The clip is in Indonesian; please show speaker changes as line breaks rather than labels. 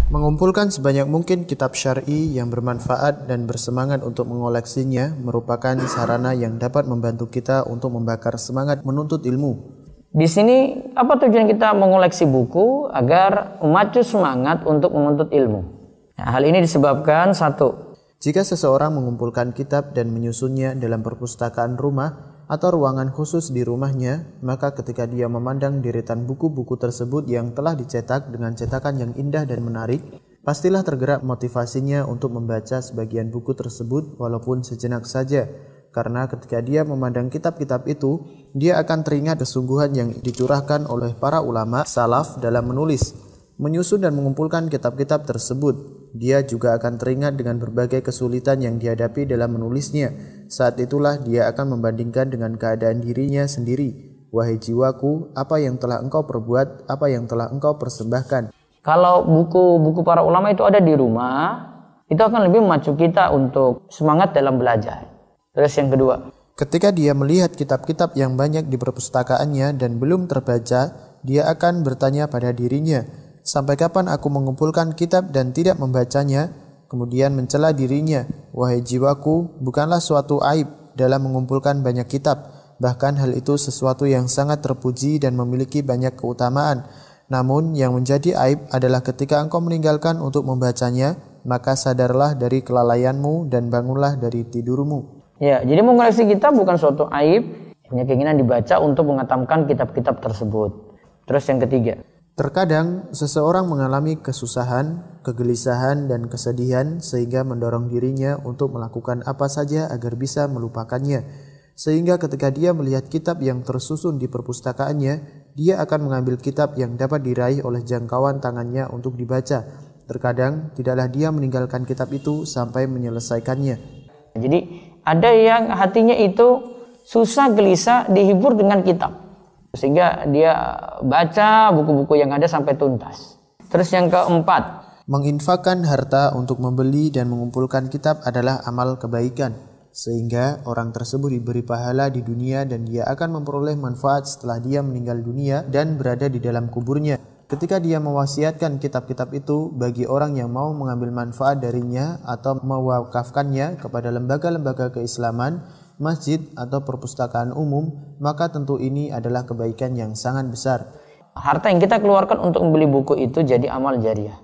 Mengumpulkan sebanyak mungkin kitab syar'i yang bermanfaat dan bersemangat untuk mengoleksinya merupakan sarana yang dapat membantu kita untuk membakar semangat menuntut ilmu.
Di sini apa tujuan kita mengoleksi buku? Agar memacu semangat untuk menuntut ilmu. Nah, hal ini disebabkan satu,
jika seseorang mengumpulkan kitab dan menyusunnya dalam perpustakaan rumah atau ruangan khusus di rumahnya, maka ketika dia memandang deretan buku-buku tersebut yang telah dicetak dengan cetakan yang indah dan menarik, pastilah tergerak motivasinya untuk membaca sebagian buku tersebut walaupun sejenak saja. Karena ketika dia memandang kitab-kitab itu, dia akan teringat kesungguhan yang dicurahkan oleh para ulama salaf dalam menulis, menyusun dan mengumpulkan kitab-kitab tersebut. Dia juga akan teringat dengan berbagai kesulitan yang dihadapi dalam menulisnya. Saat itulah dia akan membandingkan dengan keadaan dirinya sendiri. Wahai jiwaku, apa yang telah engkau perbuat, apa yang telah engkau persembahkan.
Kalau buku-buku para ulama itu ada di rumah, itu akan lebih memacu kita untuk semangat dalam belajar. Terus yang kedua,
ketika dia melihat kitab-kitab yang banyak di perpustakaannya dan belum terbaca, dia akan bertanya pada dirinya, sampai kapan aku mengumpulkan kitab dan tidak membacanya? Kemudian mencela dirinya, wahai jiwaku, bukanlah suatu aib dalam mengumpulkan banyak kitab. Bahkan hal itu sesuatu yang sangat terpuji dan memiliki banyak keutamaan. Namun yang menjadi aib adalah ketika engkau meninggalkan untuk membacanya, maka sadarlah dari kelalaianmu dan bangunlah dari tidurmu.
Ya, jadi mengoleksi kitab bukan suatu aib, hanya keinginan dibaca untuk mengatamkan kitab-kitab tersebut. Terus yang ketiga,
terkadang seseorang mengalami kesusahan, kegelisahan, dan kesedihan sehingga mendorong dirinya untuk melakukan apa saja agar bisa melupakannya. Sehingga ketika dia melihat kitab yang tersusun di perpustakaannya, dia akan mengambil kitab yang dapat diraih oleh jangkauan tangannya untuk dibaca. Terkadang tidaklah dia meninggalkan kitab itu sampai menyelesaikannya.
Jadi ada yang hatinya itu susah gelisah dihibur dengan kitab, sehingga dia baca buku-buku yang ada sampai tuntas. Terus yang keempat,
menginfakkan harta untuk membeli dan mengumpulkan kitab adalah amal kebaikan, sehingga orang tersebut diberi pahala di dunia dan dia akan memperoleh manfaat setelah dia meninggal dunia dan berada di dalam kuburnya. Ketika dia mewasiatkan kitab-kitab itu bagi orang yang mau mengambil manfaat darinya atau mewakafkannya kepada lembaga-lembaga keislaman, masjid atau perpustakaan umum, maka tentu ini adalah kebaikan yang sangat besar.
Harta yang kita keluarkan untuk membeli buku itu jadi amal jariah.